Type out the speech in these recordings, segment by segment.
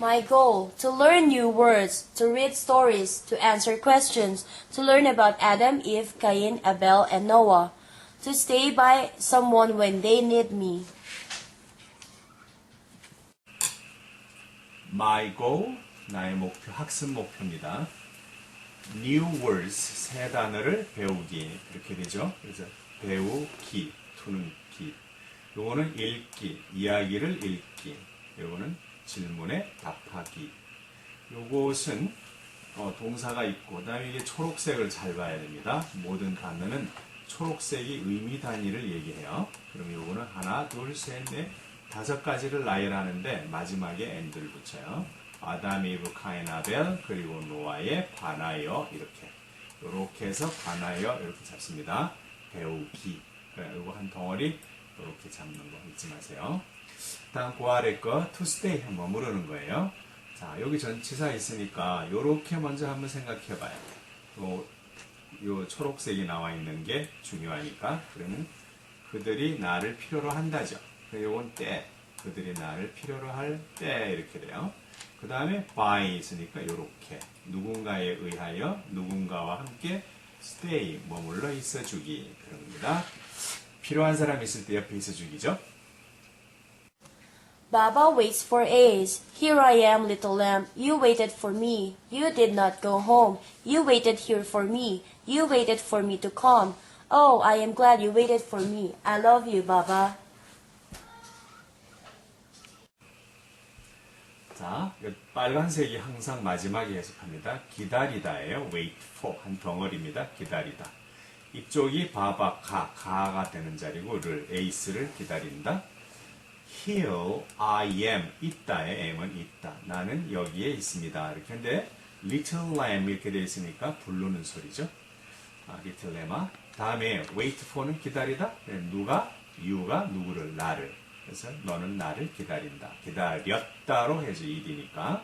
My goal, to learn new words, to read stories, to answer questions, to learn about Adam, Eve, Cain, Abel, and Noah, to stay by someone when they need me. My goal, 나의 목표, 학습 목표입니다. New words, 새 단어를 배우기, 이렇게 되죠. 그래서 배우기, to는 기. 요거는 읽기, 이야기를 읽기. 요거는 질문에 답하기. 요것은 동사가 있고, 그 다음에 이게 초록색을 잘 봐야 됩니다. 모든 단어는 초록색이 의미 단위를 얘기해요. 그럼 요거는 하나, 둘, 셋, 넷, 다섯 가지를 나열하는데 마지막에 and를 붙여요. 아담, 이브, 카인, 아벨, 그리고 노아에 관하여 이렇게 해서 관하여 이렇게 잡습니다. 배우기. 요거 한 덩어리 이렇게 잡는 거 잊지 마세요. 다음 그 아래 거 to stay 머무르는 거예요. 자, 여기 전치사 있으니까 요렇게 먼저 한번 생각해 봐요. 요 초록색이 나와 있는 게 중요하니까. 그러면 그들이 나를 필요로 한다죠. 요건 때. 그들이 나를 필요로 할 때 이렇게 돼요. 그 다음에 by 있으니까 요렇게 누군가에 의하여 누군가와 함께 stay 머물러 있어주기 그런 겁니다. 필요한 사람 있을 때 옆에 있어주기죠. Baba waits for A's. Here I am, little lamb. You waited for me. You did not go home. You waited here for me. You waited for me to come. Oh, I am glad you waited for me. I love you, Baba. 자, 빨간색이 항상 마지막에 해석합니다. 기다리다예요. wait for 한 덩어리입니다. 기다리다. 이쪽이 바바 가가 되는 자리고 에이스를 기다린다. Here I am 있다의 am은 있다. 나는 여기에 있습니다. 이렇게 하는데 little lamb 이렇게 되어 있으니까 부르는 소리죠. little lamb아. 다음에 wait for는 기다리다. you가 누구를 나를. 그래서 너는 나를 기다린다. 기다렸다로 해서 일이니까.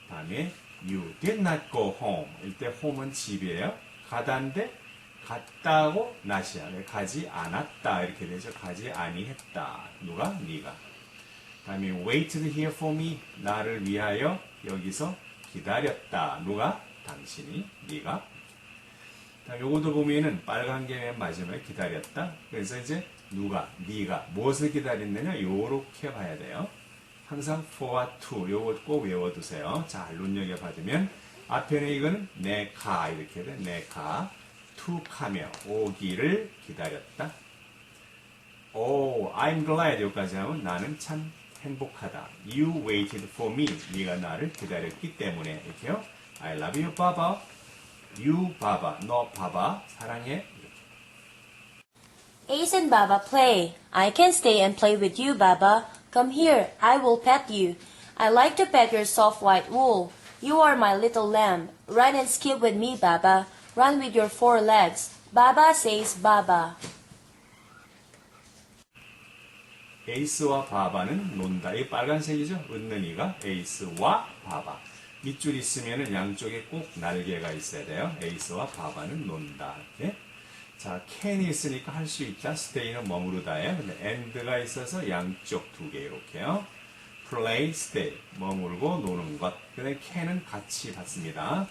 다음에 you did not go home. 이때 home은 집이에요. 가다인데 갔다고 not이야. 가지 않았다. 이렇게 되죠. 가지 아니했다. 누가? 네가. 다음에 waited here for me. 나를 위하여 여기서 기다렸다. 누가? 당신이. 네가. 다음 요것도 보면은 빨간 게 맨 마지막에 기다렸다. 그래서 이제 누가, 네가 무엇을 기다렸느냐 요렇게 봐야 돼요. 항상 for와 to 요것 꼭 외워두세요. 잘 눈여겨봐두면 앞에는 이거는 내가 이렇게 돼. 내가 to 가며 오기를 기다렸다. Oh, I'm glad 여기까지 하면 나는 참 행복하다. You waited for me. 네가 나를 기다렸기 때문에 이렇게요. I love you, Baba. You, Baba. 너, Baba. 사랑해. Ace and Baba play. I can stay and play with you, Baba. Come here, I will pet you. I like to pet your soft white wool. You are my little lamb. Run and skip with me, Baba. Run with your four legs. Baba says Baba. 에이스와 바바는 논다. 이 빨간색이죠? 은는이가 에이스와 바바. 밑줄 있으면 양쪽에 꼭 날개가 있어야 돼요. 에이스와 바바는 논다. 이렇게. 자, can이 있으니까 할 수 있다. stay는 머무르다예요. 근데 and가 있어서 양쪽 두 개 이렇게요. play, stay 머물고 노는 것. 근데 can은 같이 받습니다.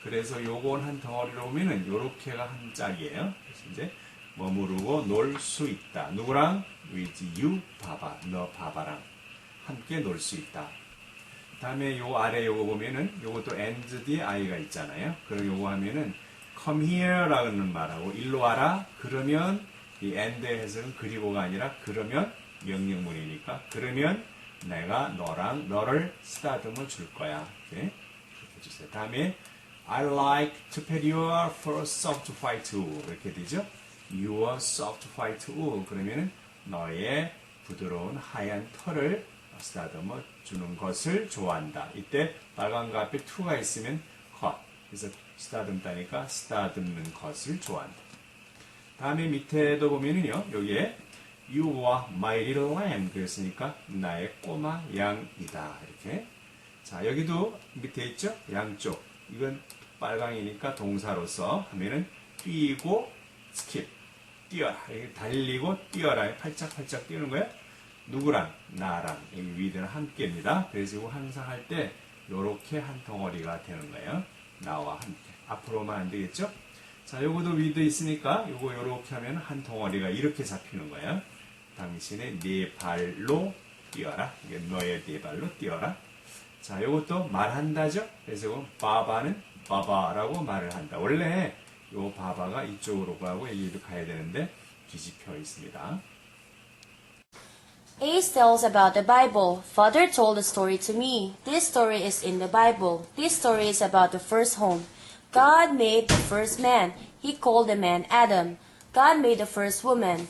그래서 요건 한 덩어리로 보면은 요렇게가 한 짝이에요. 그래서 이제 머무르고 놀 수 있다. 누구랑? with you, 바바. 너 바바랑 함께 놀 수 있다. 다음에 요 아래 요거 보면은 요것도 and 뒤에 i가 있잖아요. 그럼 요거 하면은 come here라는 말하고 일로 와라. 그러면 이 and의 해석은 그리고가 아니라 그러면 명령문이니까 그러면 내가 너를 쓰다듬어 줄 거야. 이렇게 해주세요. 다음에 I like to pet your fur soft white wool 이렇게 되죠. Your soft white wool 그러면은 너의 부드러운 하얀 털을 쓰다듬어 주는 것을 좋아한다. 이때 빨간거 앞에 to가 있으면 것 그래서 쓰다듬다니까 쓰다듬는 것을 좋아한다. 다음에 밑에도 보면은요, 여기에 You are my little lamb 그랬으니까 나의 꼬마 양이다. 이렇게. 자, 여기도 밑에 있죠? 양쪽. 이건 빨강이니까 동사로서 하면은 뛰고 skip 뛰어라. 달리고 뛰어라. 팔짝팔짝 뛰는 거야. 누구랑? 나랑. 이 with는 함께입니다. 그래서 이거 항상 할 때 요렇게 한 덩어리가 되는 거예요. 나와 함께. 앞으로만 안 되겠죠? 자, 요거도 with 있으니까 요거 요렇게 하면 한 덩어리가 이렇게 잡히는 거예요. 당신의 네 발로 뛰어라. 이게 너의 네 발로 뛰어라. 자, 요것도 말한다죠? 그래서 이거 바바는 바바라고 말을 한다. 원래 요 바바가 이쪽으로 가고 여기로 가야 되는데 뒤집혀 있습니다. Ace tells about the Bible. Father told a story to me. This story is in the Bible. This story is about the first home. God made the first man. He called the man Adam. God made the first woman.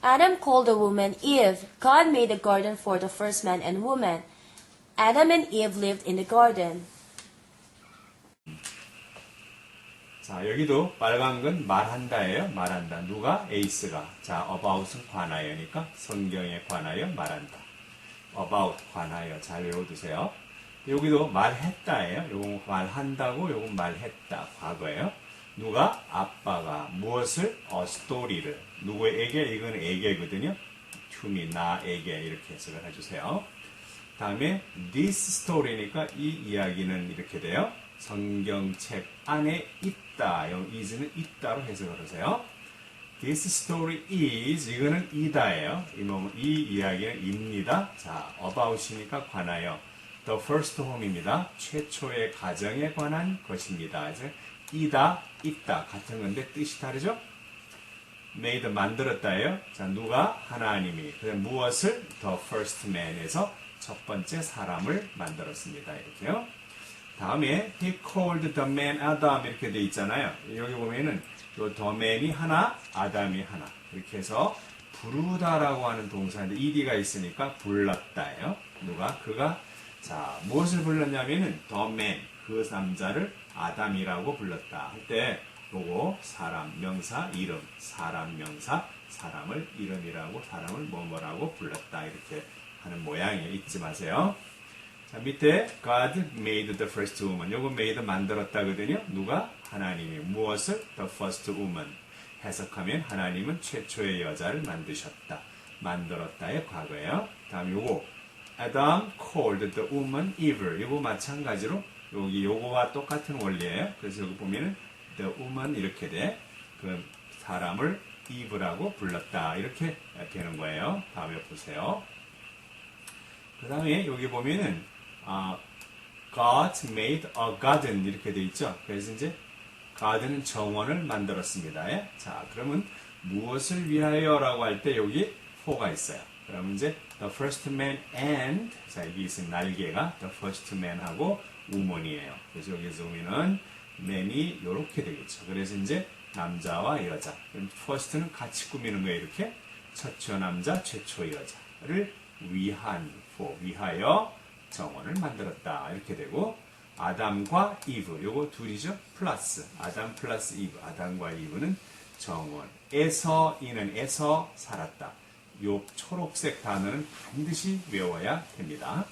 Adam called the woman Eve. God made a garden for the first man and woman. Adam and Eve lived in the garden. 자, 여기도 빨간 건 말한다예요. 말한다. 누가? 에이스가. 자, about은 관하여니까 성경에 관하여 말한다. about 관하여 잘 외워두세요. 여기도 말했다예요. 요건 말한다고, 요건 말했다. 과거예요. 누가? 아빠가 무엇을? 스토리를. 누구에게? 이건 에게거든요. to me, 나에게 이렇게 해석을 해주세요. 다음에 this story니까 이 이야기는 이렇게 돼요. 성경책 안에 있다. is는 있다로 해석을 하세요. This story is 이거는 이다예요. 이 이야기는 입니다. 자, about이니까 관하여. The first home입니다. 최초의 가정에 관한 것입니다. 그래서 이다, 있다 같은 건데 뜻이 다르죠? made 만들었다예요. 자, 누가? 하나님이. 그다음 무엇을? The first man에서 첫 번째 사람을 만들었습니다. 이렇게요. 다음에 he called the man Adam 이렇게 돼 있잖아요. 여기 보면은 요 the man이 하나, 아담이 하나. 이렇게 해서 부르다라고 하는 동사인데 ed가 있으니까 불렀다예요. 누가? 그가 자, 무엇을 불렀냐면은 the man 그 남자를 아담이라고 불렀다. 할 때 요거 사람 명사 이름, 사람 명사 사람을 이름이라고 사람을 뭐뭐라고 불렀다. 이렇게 하는 모양이에요. 잊지 마세요. 자, 밑에 God made the first woman. 요거 made 만들었다거든요. 누가? 하나님이. 무엇을? The first woman. 해석하면 하나님은 최초의 여자를 만드셨다. 만들었다의 과거예요. 다음 요거 Adam called the woman Eve. 요거 마찬가지로 여기 요거와 똑같은 원리예요. 그래서 여기 보면은 the woman 이렇게 돼. 그 사람을 Eve라고 불렀다. 이렇게 되는 거예요. 다음에 보세요. 그 다음에 여기 보면은 God made a garden 이렇게 돼 있죠. 그래서 이제 garden은 정원을 만들었습니다. 예? 자, 그러면 무엇을 위하여라고 할 때 여기 for가 있어요. 그러면 이제 the first man and 자, 여기 있는 날개가 the first man하고 woman이에요. 그래서 여기서 보면은 man이 이렇게 되겠죠. 그래서 이제 남자와 여자. 그럼 first는 같이 꾸미는 거예요. 이렇게 최초 남자, 최초 여자를 위한 위하여 정원을 만들었다. 이렇게 되고 아담과 이브 요거 둘이죠. 플러스 아담 플러스 이브 아담과 이브는 정원에서 이는 에서 살았다. 요 초록색 단어는 반드시 외워야 됩니다.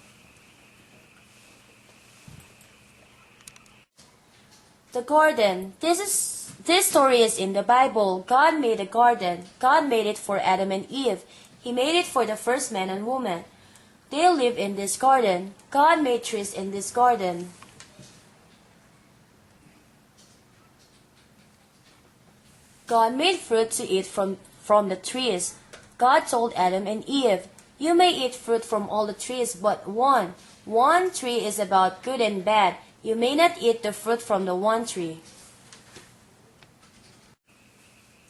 The garden. This story is in the Bible. God made a garden. God made it for Adam and Eve. He made it for the first man and woman. They live in this garden. God made trees in this garden. God made fruit to eat from the trees. God told Adam and Eve, "You may eat fruit from all the trees but one. One tree is about good and bad. You may not eat the fruit from the one tree."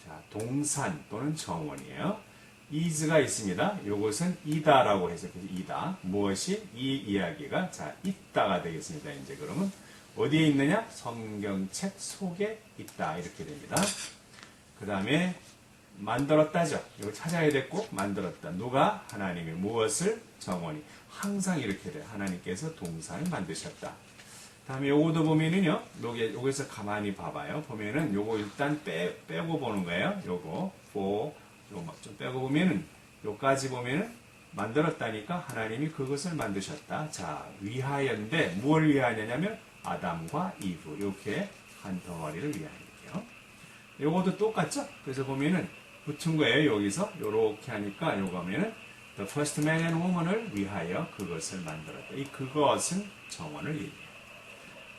자, 동산 또는 정원이에요. is가 있습니다. 이것은 이다라고 해석해서 이다. 무엇이? 이 이야기가 자 있다가 되겠습니다. 이제 그러면 어디에 있느냐? 성경책 속에 있다. 이렇게 됩니다. 그 다음에 만들었다죠. 이거 찾아야 됐고 만들었다. 누가? 하나님이. 무엇을? 정원이. 항상 이렇게 돼. 하나님께서 동산을 만드셨다. 다음에 요거도 보면은요. 여기서 가만히 봐봐요. 보면은 요거 일단 빼고 보는 거예요. 요거 for 요거 좀 빼고 보면은 요까지 보면은 만들었다니까 하나님이 그것을 만드셨다. 자, 위하여인데 무엇을 위하여냐면 아담과 이브 이렇게 한 덩어리를 위하여요. 요것도 똑같죠? 그래서 보면은 붙은 거예요. 여기서 요렇게 하니까 요거면은 the first man and woman을 위하여 그것을 만들었다. 이 그것은 정원을 얘기해요.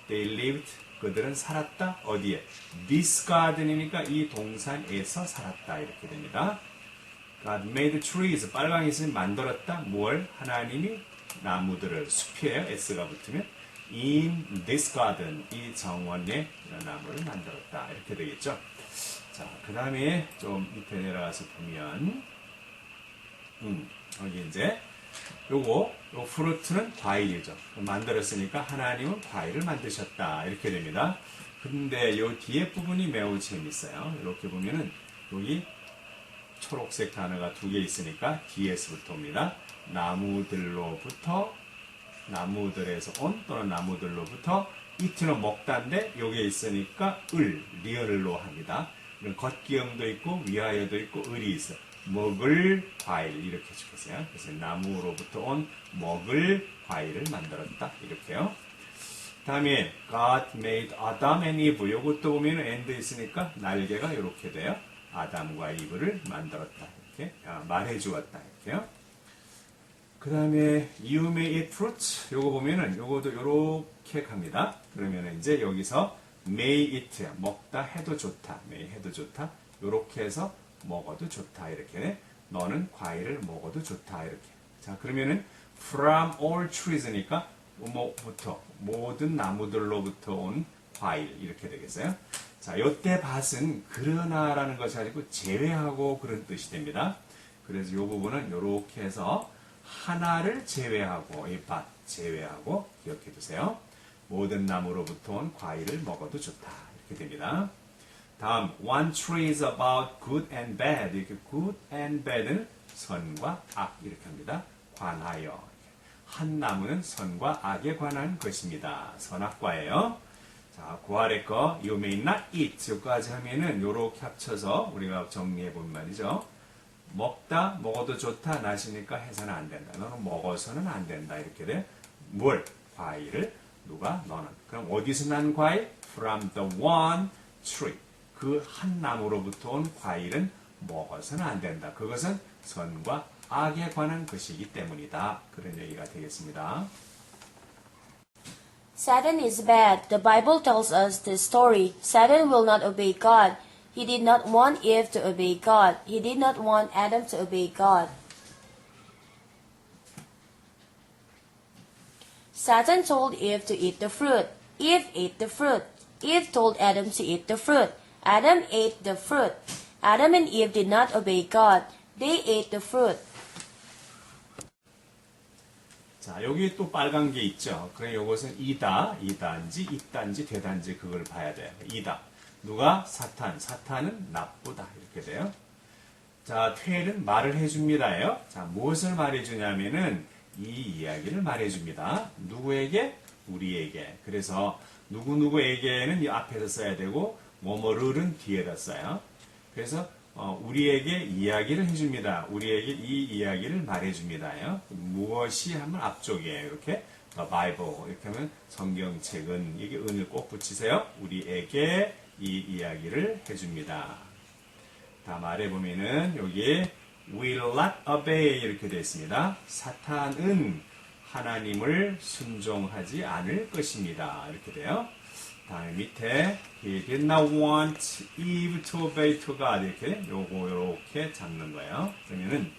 They lived 그들은 살았다. 어디에? This garden이니까 이 동산에서 살았다. 이렇게 됩니다. God made trees. 빨강이슬 만들었다. 뭘? 하나님이 나무들을 숲이에요. S가 붙으면 in this garden. 이 정원에 나무를 만들었다. 이렇게 되겠죠. 자, 그 다음에 좀 밑에 내려가서 보면 여기 이제 요 프루트는 과일이죠. 만들었으니까 하나님은 과일을 만드셨다. 이렇게 됩니다. 근데 요 뒤에 부분이 매우 재밌어요. 이렇게 보면은 여기 초록색 단어가 두 개 있으니까 DS부터 옵니다. 나무들로부터 나무들에서 온 또는 나무들로부터 이트는 먹다인데 여기에 있으니까 리을로 합니다. 겉기형도 있고 위하여도 있고 을이 있어요. 먹을 과일 이렇게 적으세요. 그래서 나무로부터 온 먹을 과일을 만들었다 이렇게요. 다음에 God made Adam and Eve. 요것도 보면 and 있으니까 날개가 이렇게 돼요. 아담과 이브를 만들었다 이렇게 말해주었다 이렇게요. 그 다음에 You may eat fruits. 요거 보면은 요것도 요렇게 갑니다. 그러면은 이제 여기서 may eat 먹다 해도 좋다. may 해도 좋다. 요렇게 해서 먹어도 좋다 이렇게. 너는 과일을 먹어도 좋다 이렇게. 자 그러면은 from all trees니까 뭐부터 모든 나무들로부터 온 과일 이렇게 되겠어요. 자 요때 밭은 그러나라는 것이 아니고 제외하고 그런 뜻이 됩니다. 그래서 요 부분은 요렇게 해서 하나를 제외하고 이 밭 제외하고 기억해 두세요. 모든 나무로부터 온 과일을 먹어도 좋다 이렇게 됩니다. 다음 one tree is about good and bad. 이렇게 good and bad는 선과 악 이렇게 합니다. 관하여 한 나무는 선과 악에 관한 것입니다. 선악과예요. 자, 그 아래 거 you may not eat 여기까지 하면은 요렇게 합쳐서 우리가 정리해 본 말이죠. 먹다 먹어도 좋다 나시니까 해서는 안 된다. 너는 먹어서는 안 된다 이렇게 돼. 뭘? 과일을 누가? 너는. 그럼 어디서 난 과일? From the one tree. 그 한 나무로부터 온 과일은 먹어서는 안 된다. 그것은 선과 악에 관한 것이기 때문이다. 그런 얘기가 되겠습니다. Satan is bad. The Bible tells us this story. Satan will not obey God. He did not want Eve to obey God. He did not want Adam to obey God. Satan told Eve to eat the fruit. Eve ate the fruit. Eve told Adam to eat the fruit. Adam ate the fruit. Adam and Eve did not obey God. They ate the fruit. 자, 여기 또 빨간 게 있죠. 그래, 요것은 이단지, 있단지, 되단지 그걸 봐야 돼요. 이다. 누가? 사탄. 사탄은 나쁘다. 이렇게 돼요. 자, 퇴는 말을 해줍니다예요. 자, 무엇을 말해주냐면은 이 이야기를 말해줍니다. 누구에게? 우리에게. 그래서 누구누구에게는 이 앞에서 써야 되고 뭐뭐를은 뒤에다 써요. 그래서 우리에게 이야기를 해줍니다. 우리에게 이 이야기를 말해줍니다요. 무엇이 하면 앞쪽이에요. 이렇게 Bible 이렇게 하면 성경책은 이게 은을 꼭 붙이세요. 우리에게 이 이야기를 해줍니다. 다 말해보면은 여기 will not obey 이렇게 되어 있습니다. 사탄은 하나님을 순종하지 않을 것입니다. 이렇게 돼요. 다음에 밑에 he did not want Eve to obey to God 이렇게 요렇게 잡는 거예요. 그러면은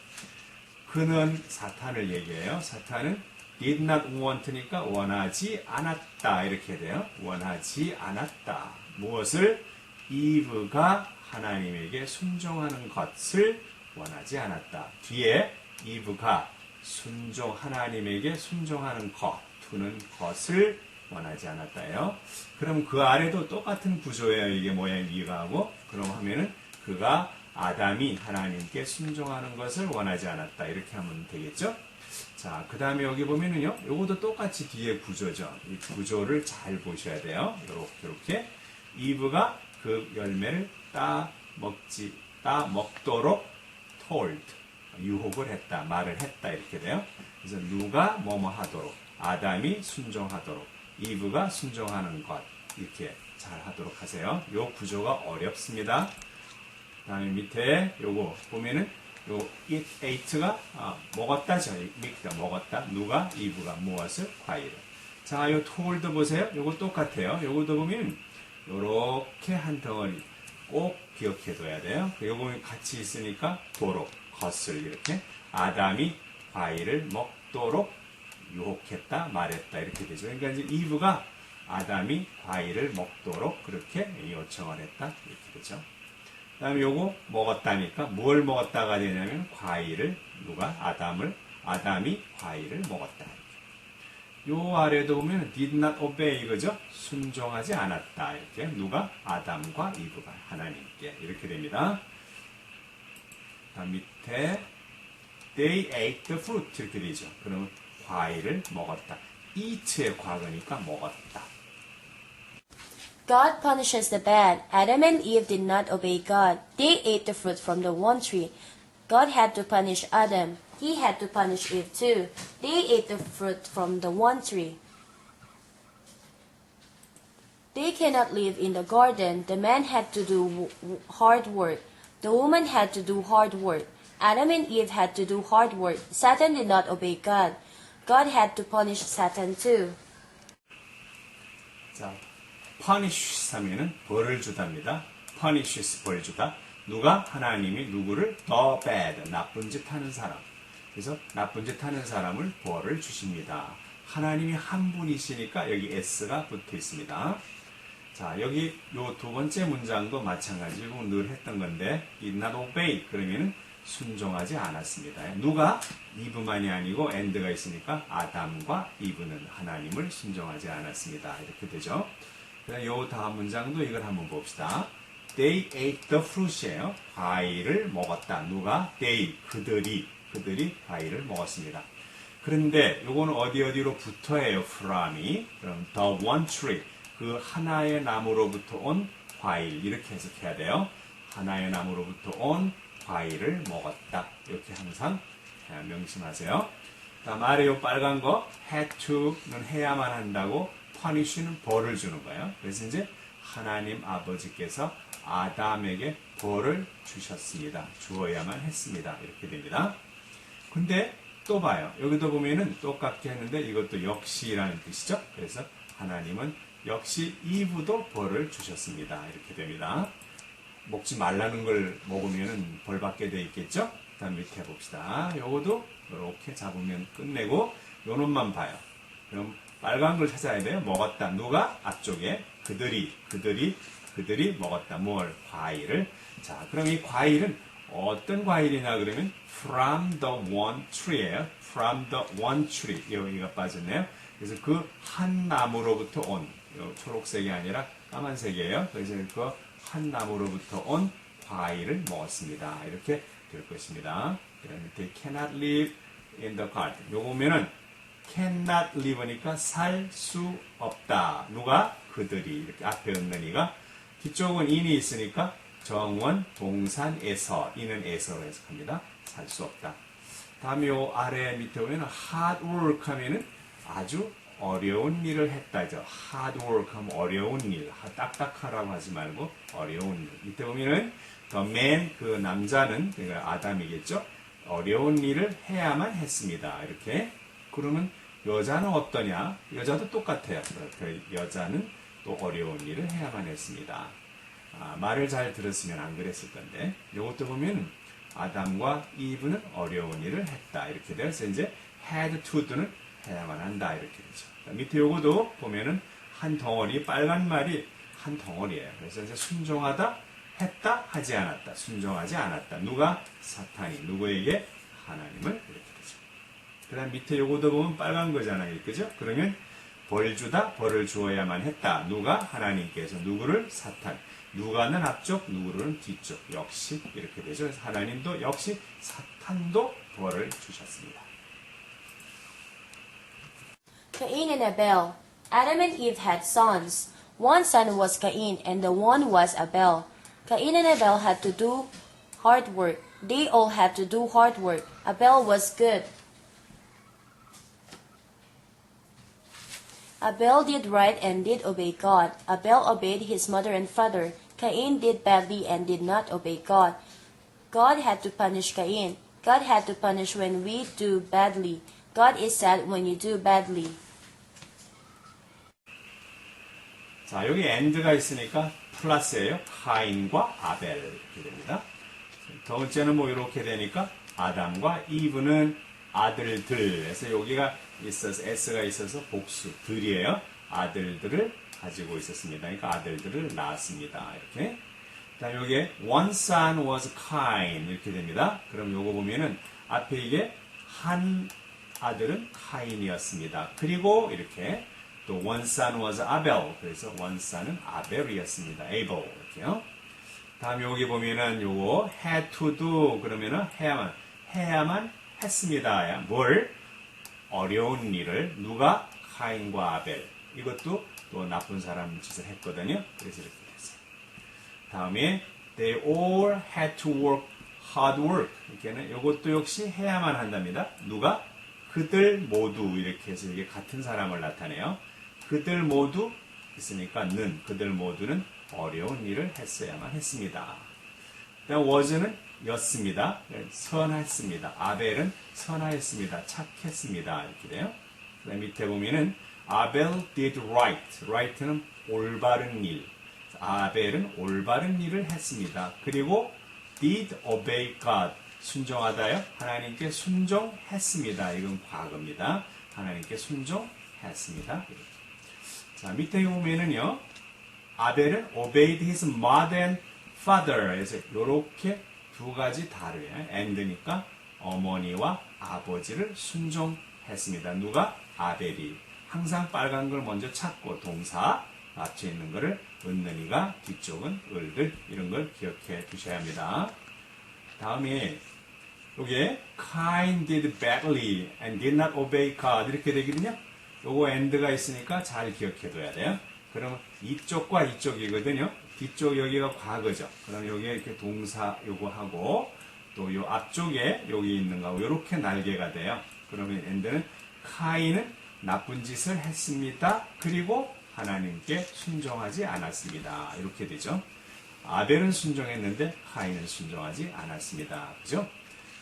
그는 사탄을 얘기해요. 사탄은 did not want니까 원하지 않았다 이렇게 돼요. 원하지 않았다. 무엇을? 이브가 하나님에게 순종하는 것을 원하지 않았다. 뒤에 이브가 하나님에게 순종하는 것, 두는 것을 원하지 않았다예요. 그럼 그 아래도 똑같은 구조예요. 이게 모양 이해가 하고 그럼 하면은 그가 아담이 하나님께 순종하는 것을 원하지 않았다. 이렇게 하면 되겠죠. 자, 그 다음에 여기 보면은요. 요것도 똑같이 뒤에 구조죠. 이 구조를 잘 보셔야 돼요. 요렇게 이브가 그 열매를 먹도록 told 유혹을 했다. 말을 했다. 이렇게 돼요. 그래서 누가 뭐뭐 하도록 아담이 순종하도록 이브가 순종하는 것 이렇게 잘 하도록 하세요. 요 구조가 어렵습니다. 다음에 밑에 요거 보면은 요 eat, ate가 먹었다죠. 먹다, 먹었다. 누가? 이브가 무엇을? 과일을. 자, 요 told 보세요. 요거 똑같아요. 요거도 보면 요렇게 한 덩어리 꼭 기억해둬야 돼요. 요거 같이 있으니까 도록, 것을 이렇게 아담이 과일을 먹도록 유혹했다, 말했다 이렇게 되죠. 그러니까 이제 이브가 아담이 과일을 먹도록 그렇게 요청을 했다 이렇게 되죠. 그 다음에 요거 먹었다니까 뭘 먹었다가 되냐면 과일을 누가 아담이 과일을 먹었다. 요 아래도 보면 did not obey 그죠? 순종하지 않았다 이렇게 누가 아담과 이브가 하나님께 이렇게 됩니다. 다음 밑에 they ate the fruit 이렇게 되죠. 그러면 과일을 먹었다. eat의 과거니까 먹었다. God punishes the bad. Adam and Eve did not obey God. They ate the fruit from the one tree. God had to punish Adam. He had to punish Eve too. They ate the fruit from the one tree. They cannot live in the garden. The man had to do hard work. The woman had to do hard work. Adam and Eve had to do hard work. Satan did not obey God. God had to punish Satan too. 자, punish 하면은 벌을 주답니다. punishes 벌 주다. 누가? 하나님이 누구를? the bad 나쁜 짓 하는 사람. 그래서 나쁜 짓 하는 사람을 벌을 주십니다. 하나님이 한 분이시니까 여기 s가 붙어 있습니다. 자, 여기 요 두 번째 문장도 마찬가지고 늘 했던 건데 did not obey 그러면은 순종하지 않았습니다. 누가? 이브만이 아니고 and가 있으니까 아담과 이브는 하나님을 순종하지 않았습니다. 이렇게 되죠. 요 다음 문장도 이걸 한번 봅시다. They ate the fruit이에요. 과일을 먹었다. 누가? They, 그들이 과일을 먹었습니다. 그런데 요거는 어디로 붙어요? from이. 그럼 the one tree, 그 하나의 나무로부터 온 과일 이렇게 해석해야 돼요. 하나의 나무로부터 온 과일을 먹었다. 이렇게 항상 명심하세요. 다음 아래 요 빨간 거 had to는 해야만 한다고 punish는 벌을 주는 거예요. 그래서 이제 하나님 아버지께서 아담에게 벌을 주셨습니다. 주어야만 했습니다. 이렇게 됩니다. 근데 또 봐요. 여기도 보면은 똑같게 했는데 이것도 역시라는 뜻이죠. 그래서 하나님은 역시 이브도 벌을 주셨습니다. 이렇게 됩니다. 먹지 말라는 걸 먹으면 벌 받게 돼 있겠죠? 다음 밑에 봅시다. 요거도 이렇게 잡으면 끝내고 요 놈만 봐요. 그럼 빨간 걸 찾아야 돼요. 먹었다. 누가? 앞쪽에 그들이 먹었다. 뭘? 과일을. 자, 그럼 이 과일은 어떤 과일이냐 그러면 from the one tree예요. from the one tree. 여기가 빠졌네요. 그래서 그 한 나무로부터 온 초록색이 아니라 까만색이에요. 그래서 그 한 나무로부터 온 과일을 먹었습니다. 이렇게 될 것입니다. 그다음 밑에 cannot live in the garden. 요거 보면은 cannot live니까 살 수 없다. 누가? 그들이. 이렇게 앞에 없는 이가. 뒤쪽은 in이 있으니까 정원 동산에서, 이는 에서로 해석합니다. 살 수 없다. 다음에 요 아래 밑에 보면 hard work 하면은 아주 어려운 일을 했다죠. hard work 하면 어려운 일, 딱딱하라고 하지 말고 어려운 일. 밑에 보면은 the man, 그 남자는, 그러니까 아담이겠죠. 어려운 일을 해야만 했습니다. 이렇게. 그러면 여자는 어떠냐? 여자도 똑같아요. 그 여자는 또 어려운 일을 해야만 했습니다. 말을 잘 들었으면 안 그랬을 건데, 이것도 보면 아담과 이브는 어려운 일을 했다. 이렇게 돼요. 그래서 이제 had to는 해야만 한다. 이렇게 되죠. 밑에 요거도 보면은 한 덩어리, 빨간 말이 한 덩어리예요. 그래서 이제 순종하다, 했다, 하지 않았다. 순종하지 않았다. 누가? 사탄이. 누구에게? 하나님을. 이렇게 되죠. 그 다음 밑에 요거도 보면 빨간 거잖아요. 그죠? 그러면 벌 주다, 벌을 주어야만 했다. 누가? 하나님께서. 누구를? 사탄. 누가는 앞쪽, 누구는 뒤쪽. 역시 이렇게 되죠. 그래서 하나님도 역시 사탄도 벌을 주셨습니다. Cain and Abel. Adam and Eve had sons. One son was Cain and the one was Abel. Cain and Abel had to do hard work. They all had to do hard work. Abel was good. Abel did right and did obey God. Abel obeyed his mother and father. Cain did badly and did not obey God. God had to punish Cain. God had to punish when we do badly. God is sad when you do badly. 자, 여기 and가 있으니까 플러스예요. 카인과 아벨 이렇게 됩니다. 두 번째는 뭐 이렇게 되니까 아담과 이브는 아들들. 그래서 여기가 있어서 s가 있어서 복수 들이에요. 아들들을 가지고 있었습니다. 그러니까 아들들을 낳았습니다. 이렇게. 다음 여기에 one son was Cain 이렇게 됩니다. 그럼 요거 보면은 앞에 이게 한 아들은 카인이었습니다. 그리고 이렇게 또 one son was Abel. 그래서 one son은 아벨이었습니다. Abel 이렇게요. 다음 여기 보면은 요거 had to do 그러면은 해야만 했습니다. 뭘? 어려운 일을 누가? 카인과 아벨. 이것도 또 나쁜 사람 짓을 했거든요. 그래서 이렇게 됐어요. 다음에 they all had to work hard work. 이렇게는 이것도 역시 해야만 한답니다. 누가? 그들 모두 이렇게 해서 이게 같은 사람을 나타내요. 그들 모두 있으니까 그들 모두는 어려운 일을 했어야만 했습니다. 그다음 was는 였습니다. 선했습니다. 아벨은 선하였습니다. 착했습니다. 이렇게 돼요. 그다음 밑에 보면은 아벨 did right. right는 올바른 일. 아벨은 올바른 일을 했습니다. 그리고 did obey God. 순종하다요. 하나님께 순종했습니다. 이건 과거입니다. 하나님께 순종했습니다. 자, 밑에 보면은요. 아벨은 obeyed his mother and father. 그래서 이렇게 두 가지 다르요. and니까 어머니와 아버지를 순종했습니다. 누가? 아벨이. 항상 빨간 걸 먼저 찾고 동사 앞에 있는 거를 은는이가 뒤쪽은 을들 이런 걸 기억해 두셔야 합니다. 다음에 여기에 Cain did badly and did not obey God 이렇게 되거든요. 요거 and가 있으니까 잘 기억해 둬야 돼요. 그러면 이쪽과 이쪽이거든요. 뒤쪽 여기가 과거죠. 그럼 여기에 이렇게 동사 요거 하고 또 요 앞쪽에 여기 있는 거하고 요렇게 날개가 돼요. 그러면 and는 카인은 나쁜 짓을 했습니다. 그리고 하나님께 순종하지 않았습니다. 이렇게 되죠. 아벨은 순종했는데 카인은 순종하지 않았습니다. 그죠?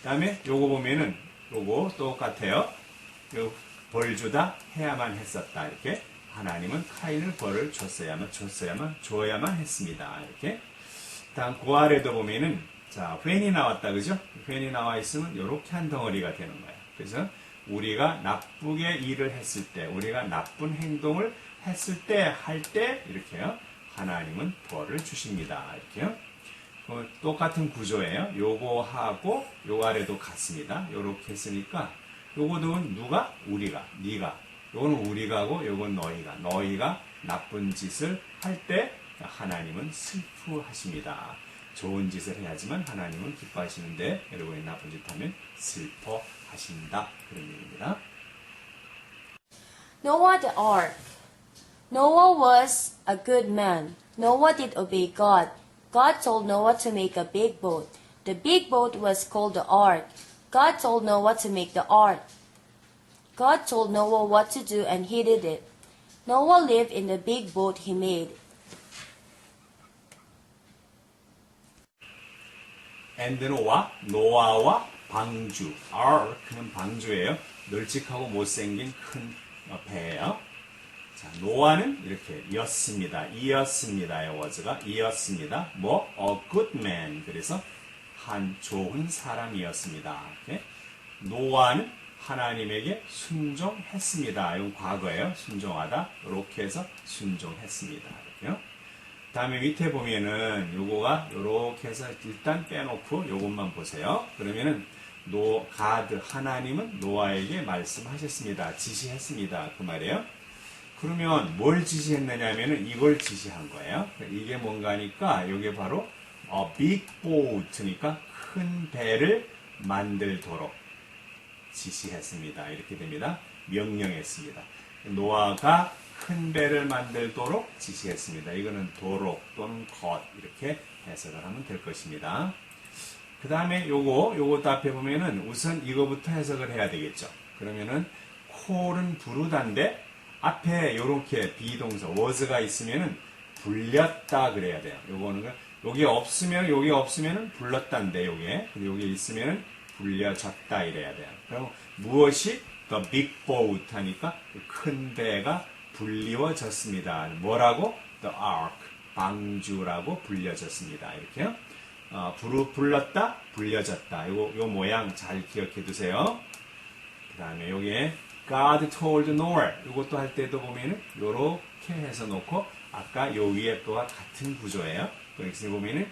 다음에 요거 보면은 요거 똑같아요. 요 벌 주다 해야만 했었다. 이렇게 하나님은 카인을 벌을 줘야만 했습니다. 이렇게. 다음 그 아래도 보면은 자, when이 나왔다. 그죠? when이 나와 있으면 요렇게 한 덩어리가 되는 거예요. 그래서 우리가 나쁘게 일을 했을 때, 우리가 나쁜 행동을 했을 때, 할 때, 이렇게요. 하나님은 벌을 주십니다. 이렇게요. 똑같은 구조예요. 요거하고 요 아래도 같습니다. 요렇게 했으니까 요거는 누가? 우리가, 네가. 요거는 우리가 하고 요건 너희가 나쁜 짓을 할 때 하나님은 슬퍼하십니다. 좋은 짓을 해야지만 하나님은 기뻐하시는데 여러분이 나쁜 짓 하면 슬퍼하신다. 그런 얘기입니다. Noah the ark. Noah was a good man. Noah did obey God. God told Noah to make a big boat. The big boat was called the ark. God told Noah to make the ark. God told Noah what to do and he did it. Noah lived in the big boat he made. and 노아와 방주. ark는 방주예요. 널찍하고 못생긴 큰 배예요. 자, 노아는 이렇게 이었습니다의 워즈가 이었습니다. 뭐? a good man. 그래서 한 좋은 사람이었습니다. 이렇게. 노아는 하나님에게 순종했습니다. 이건 과거예요. 순종하다. 이렇게 해서 순종했습니다. 이렇게요. 다음에 밑에 보면은 요거가 요렇게 해서 일단 빼놓고 요것만 보세요. 그러면은 가드 하나님은 노아에게 말씀하셨습니다. 지시했습니다. 그 말이에요. 그러면 뭘 지시했느냐 하면은 이걸 지시한 거예요. 이게 뭔가 하니까 요게 바로 big boat니까 큰 배를 만들도록 지시했습니다. 이렇게 됩니다. 명령했습니다. 노아가 큰 배를 만들도록 지시했습니다. 이거는 도록 또는 것 이렇게 해석을 하면 될 것입니다. 그 다음에 요것도 앞에 보면은 우선 이거부터 해석을 해야 되겠죠. 그러면은 콜은 부르다인데 앞에 요렇게 비동사 was가 있으면은 불렸다 그래야 돼요. 요거는 여기 없으면 불렀다인데 요게. 근데 여기 있으면 불려졌다 이래야 돼요. 그럼 무엇이 the big boat 하니까 큰 배가 불리워졌습니다. 뭐라고? the ark. 방주라고 불려졌습니다. 이렇게요. 불렀다, 불려졌다. 요 모양 잘 기억해 두세요. 그 다음에 여기에 God told Noah. 이것도 할 때도 보면은 요렇게 해서 놓고 아까 요 위에 거와 같은 구조예요. 여기서 보면은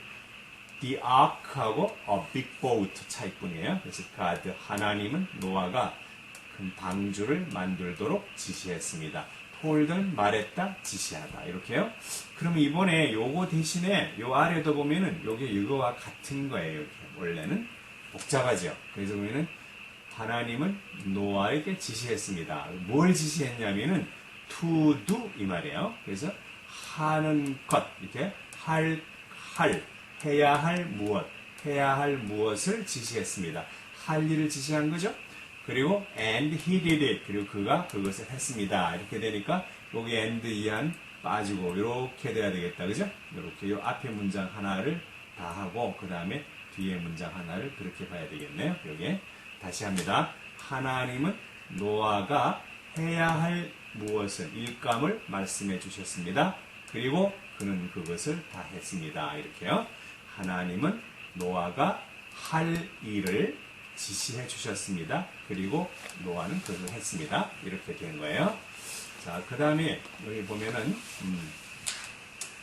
the ark하고 a big boat 차이뿐이에요. 그래서 God 하나님은 노아가 큰 방주를 만들도록 지시했습니다. told는 말했다, 지시하다. 이렇게요. 그러면 이번에 요거 대신에 요 아래도 보면은 요게 이거와 같은 거예요. 이렇게. 원래는 복잡하죠. 그래서 보면은 하나님은 노아에게 지시했습니다. 뭘 지시했냐면은 to do 이 말이에요. 그래서 하는 것 이렇게 해야 할 무엇을 지시했습니다. 할 일을 지시한 거죠. 그리고 and he did it. 그리고 그가 그것을 했습니다. 이렇게 되니까 여기 and 이한 빠지고 이렇게 돼야 되겠다. 그죠? 이렇게 요 앞에 문장 하나를 다 하고 그 다음에 뒤에 문장 하나를 그렇게 봐야 되겠네요. 여기에 다시 합니다. 하나님은 노아가 해야 할 무엇을 일감을 말씀해 주셨습니다. 그리고 그는 그것을 다 했습니다. 이렇게요. 하나님은 노아가 할 일을 지시해 주셨습니다. 그리고 노아는 그것을 했습니다. 이렇게 된 거예요. 자, 그 다음에 여기 보면은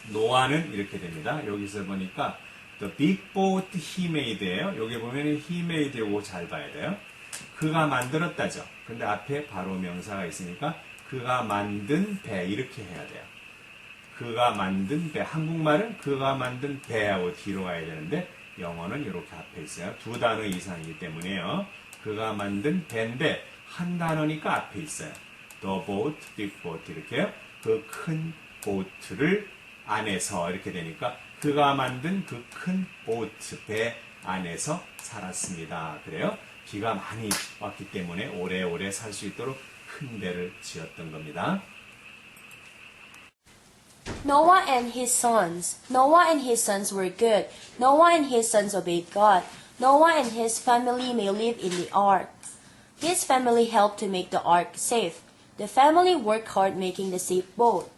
노아는 이렇게 됩니다. 여기서 보니까 The big boat he made예요. 여기 보면은 he made 요거 잘 봐야 돼요. 그가 만들었다죠. 근데 앞에 바로 명사가 있으니까 그가 만든 배 이렇게 해야 돼요. 그가 만든 배. 한국말은 그가 만든 배하고 뒤로 가야 되는데 영어는 이렇게 앞에 있어요. 두 단어 이상이기 때문에요. 그가 만든 배인데 한 단어니까 앞에 있어요. The boat, big boat 이렇게요. 그 큰 보트를 안에서 이렇게 되니까 그가 만든 그 큰 보트 배 안에서 살았습니다. 그래요. 비가 많이 왔기 때문에 오래오래 살 수 있도록 큰 배를 지었던 겁니다. Noah and his sons. Noah and his sons were good. Noah and his sons obeyed God. Noah and his family may live in the ark. His family helped to make the ark safe. The family worked hard making the safe boat.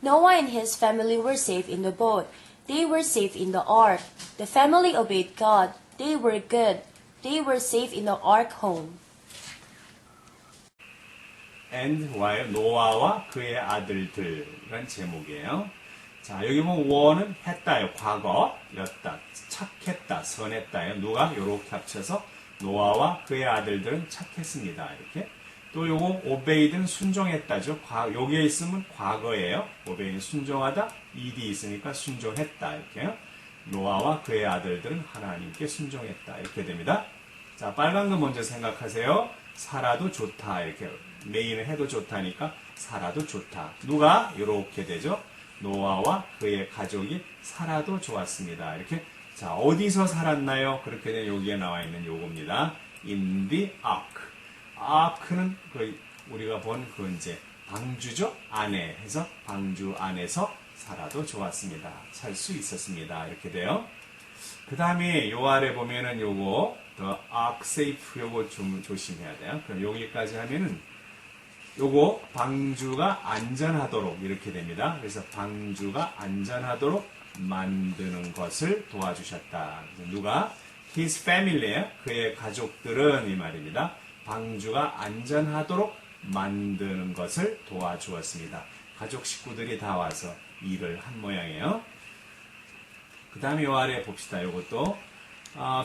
Noah and his family were safe in the boat. They were safe in the ark. The family obeyed God. They were good. They were safe in the ark home. And while 노아와 그의 아들들이란 제목이에요. 자, 여기 보면 원은 했다요. 과거였다. 착했다. 선했다요. 누가? 요렇게 합쳐서 노아와 그의 아들들은 착했습니다. 이렇게. 또 요거 오베이드는 순종했다죠. 여기에 있으면 과거예요. 오베이는 순종하다. ed 있으니까 순종했다. 이렇게요. 노아와 그의 아들들은 하나님께 순종했다. 이렇게 됩니다. 자, 빨간 거 먼저 생각하세요. 살아도 좋다. 이렇게 메인을 해도 좋다니까 살아도 좋다. 누가? 이렇게 되죠. 노아와 그의 가족이 살아도 좋았습니다. 이렇게. 자, 어디서 살았나요? 그렇게 되면 여기에 나와 있는 요겁니다. In the ark. ark는 우리가 본 그 이제 방주죠. 안에 해서 방주 안에서 살아도 좋았습니다. 살 수 있었습니다. 이렇게 돼요. 그 다음에 요 아래 보면은 요거 the ark safe 요거 좀 조심해야 돼요. 그럼 여기까지 하면은 요거 방주가 안전하도록 이렇게 됩니다. 그래서 방주가 안전하도록 만드는 것을 도와주셨다. 누가? His family예요. 그의 가족들은 이 말입니다. 방주가 안전하도록 만드는 것을 도와주었습니다. 가족 식구들이 다 와서 일을 한 모양이에요. 그 다음에 요 아래 봅시다. 요것도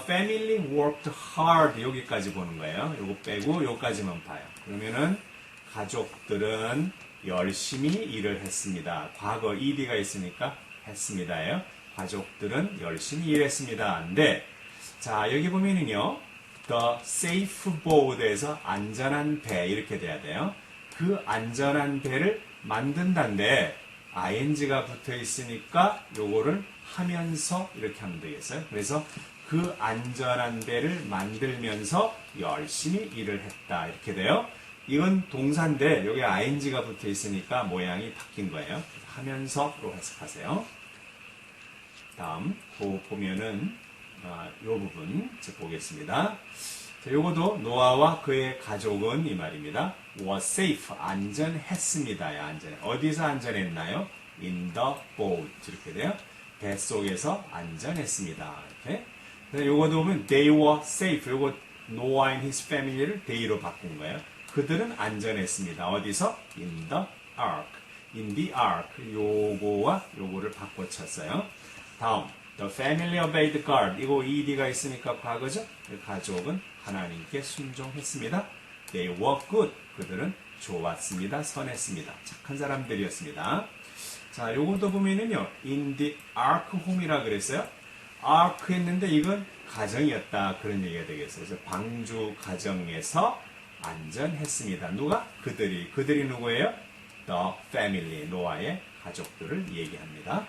family worked hard 여기까지 보는 거예요. 요거 빼고 요까지만 봐요. 그러면은 가족들은 열심히 일을 했습니다. 과거 ed가 있으니까 했습니다예요. 가족들은 열심히 일했습니다. 근데 자 여기 보면은요. The safe boat에서 안전한 배 이렇게 돼야 돼요. 그 안전한 배를 만든다는데 ing가 붙어 있으니까 요거를 하면서 이렇게 하면 되겠어요. 그래서 그 안전한 배를 만들면서 열심히 일을 했다 이렇게 돼요. 이건 동사인데 여기 ing가 붙어 있으니까 모양이 바뀐 거예요. 하면서로 해석하세요. 다음 보면은 요 부분 보겠습니다. 자, 요것도 노아와 그의 가족은 이 말입니다. was safe, 안전했습니다. 안전. 어디서 안전했나요? in the boat. 이렇게 돼요. 뱃속에서 안전했습니다. 이렇게. 요것도 보면 they were safe. 요거 Noah and his family를 they로 바꾼 거예요. 그들은 안전했습니다. 어디서? in the ark. in the ark. 요거와 요거를 바꿔쳤어요. 다음 the family obeyed God. 이거 ed가 있으니까 과거죠. 가족은 하나님께 순종했습니다. They were good. 그들은 좋았습니다. 선했습니다. 착한 사람들이었습니다. 자, 요것도 보면은요. in the ark home이라 그랬어요. ark 했는데 이건 가정이었다. 그런 얘기가 되겠어요. 그래서 방주 가정에서 안전했습니다. 누가? 그들이 누구예요? The family. 노아의 가족들을 얘기합니다.